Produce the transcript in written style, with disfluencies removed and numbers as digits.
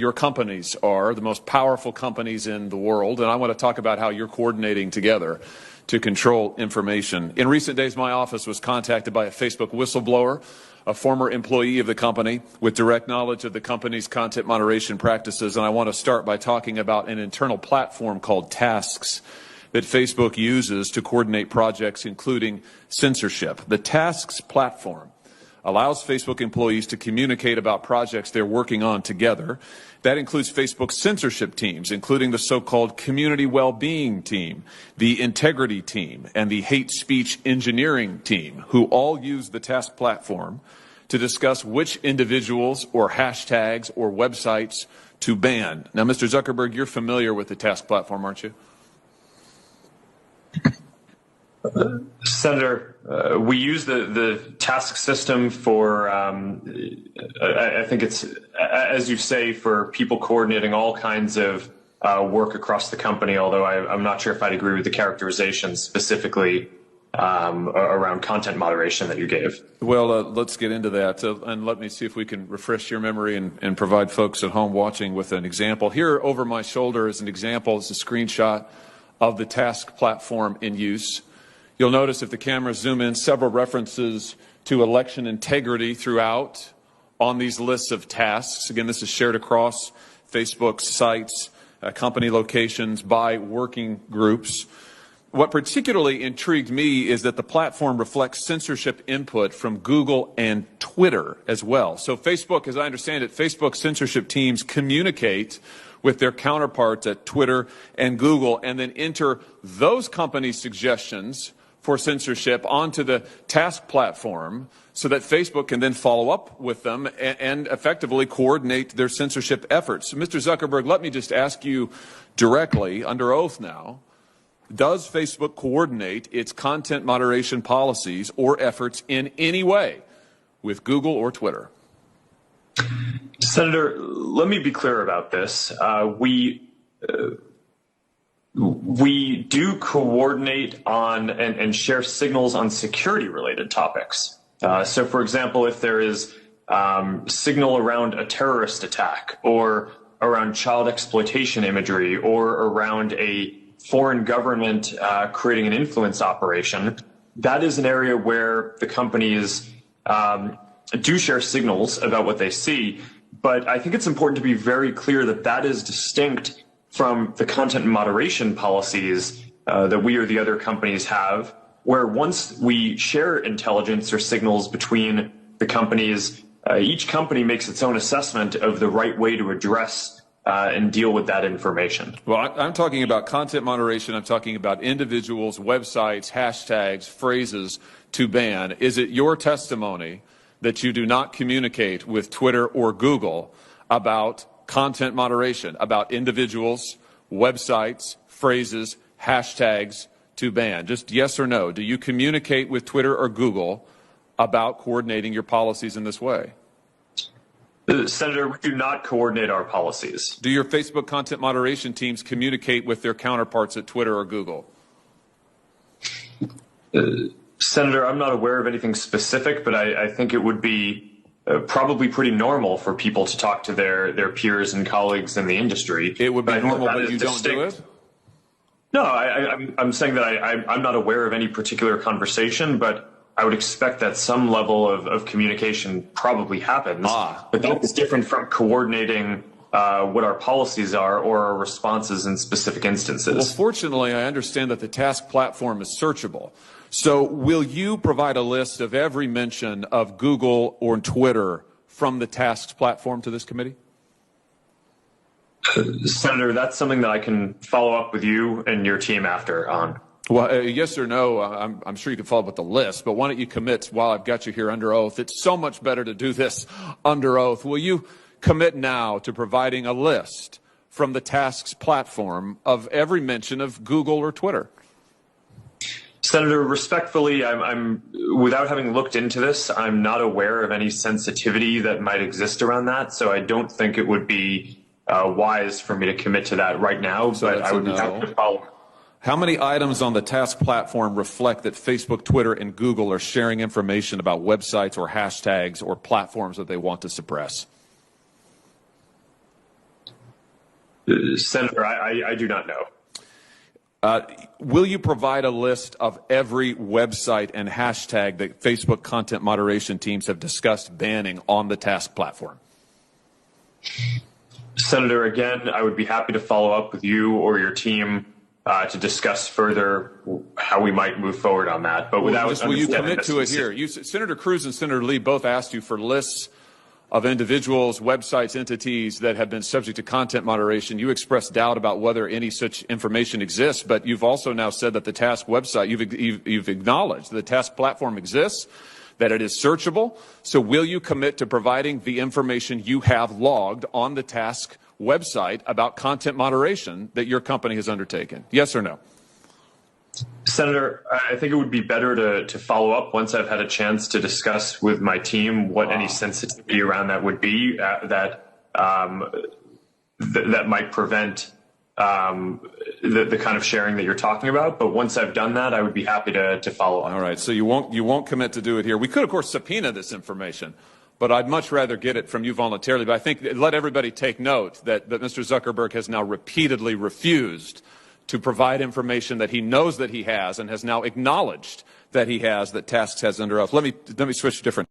your companies are, the most powerful companies in the world, and I want to talk about how you're coordinating together to control information. In recent days, my office was contacted by a Facebook whistleblower, a former employee of the company with direct knowledge of the company's content moderation practices, and I want to start by talking about an internal platform called Tasks that Facebook uses to coordinate projects, including censorship. The Tasks platform allows Facebook employees to communicate about projects they're working on together. That includes Facebook's censorship teams, including the so-called community well-being team, the integrity team, and the hate speech engineering team, who all use the Task platform to discuss which individuals or hashtags or websites to ban. Now, Mr. Zuckerberg, you're familiar with the Task platform, aren't you? Senator, we use the task system for, I think it's, as you say, for people coordinating all kinds of work across the company, although I'm not sure if I'd agree with the characterization specifically around content moderation that you gave. Well, let's get into that, and let me see if we can refresh your memory and provide folks at home watching with an example. Here over my shoulder is an example. It's a screenshot of the Task platform in use. You'll notice if the cameras zoom in, several references to election integrity throughout on these lists of tasks. Again, this is shared across Facebook's sites, company locations, by working groups. What particularly intrigued me is that the platform reflects censorship input from Google and Twitter as well. So Facebook, as I understand it, Facebook censorship teams communicate with their counterparts at Twitter and Google and then enter those companies' suggestions for censorship onto the Task platform so that Facebook can then follow up with them and effectively coordinate their censorship efforts. So, Mr. Zuckerberg, let me just ask you directly, under oath now, does Facebook coordinate its content moderation policies or efforts in any way with Google or Twitter? Senator, let me be clear about this. We do coordinate on and share signals on security-related topics. So, for example, if there is signal around a terrorist attack or around child exploitation imagery or around a foreign government creating an influence operation, that is an area where the companies do share signals about what they see. But I think it's important to be very clear that that is distinct from the content moderation policies that we or the other companies have, where once we share intelligence or signals between the companies, each company makes its own assessment of the right way to address and deal with that information. Well, I'm talking about content moderation. I'm talking about individuals, websites, hashtags, phrases to ban. Is it your testimony that you do not communicate with Twitter or Google about content moderation, about individuals, websites, phrases, hashtags to ban? Just yes or no. Do you communicate with Twitter or Google about coordinating your policies in this way? Senator, we do not coordinate our policies. Do your Facebook content moderation teams communicate with their counterparts at Twitter or Google? Senator, I'm not aware of anything specific, but I think it would be probably pretty normal for people to talk to their peers and colleagues in the industry. It would be normal, but you don't do it? No, I'm saying that I'm not aware of any particular conversation, but I would expect that some level of communication probably happens. But that is different from coordinating what our policies are or our responses in specific instances. Well, fortunately, I understand that the Task platform is searchable. So will you provide a list of every mention of Google or Twitter from the Tasks platform to this committee? Senator, that's something that I can follow up with you and your team after on. Well, yes or no, I'm sure you can follow up with the list, but why don't you commit while I've got you here under oath? It's so much better to do this under oath. Will you commit now to providing a list from the Tasks platform of every mention of Google or Twitter? Senator, respectfully, I'm without having looked into this, I'm not aware of any sensitivity that might exist around that, so I don't think it would be wise for me to commit to that right now, so but I would have to follow. How many items on the Task platform reflect that Facebook, Twitter, and Google are sharing information about websites or hashtags or platforms that they want to suppress? Senator, I do not know. Will you provide a list of every website and hashtag that Facebook content moderation teams have discussed banning on the Task platform? Senator, again, I would be happy to follow up with you or your team to discuss further how we might move forward on that. But will you commit to it here? Senator Cruz and Senator Lee both asked you for lists of individuals, websites, entities that have been subject to content moderation. You expressed doubt about whether any such information exists, but you've also now said that the Task website, you've acknowledged the Task platform exists, that it is searchable. So will you commit to providing the information you have logged on the Task website about content moderation that your company has undertaken? Yes or no? Senator, I think it would be better to follow up once I've had a chance to discuss with my team what any sensitivity around that would be that might prevent the kind of sharing that you're talking about. But once I've done that, I would be happy to follow up. All right. So you won't commit to do it here. We could, of course, subpoena this information, but I'd much rather get it from you voluntarily. But I think let everybody take note that Mr. Zuckerberg has now repeatedly refused to provide information that he knows that he has and has now acknowledged that he has, that Tasks has under oath. Let me switch to different.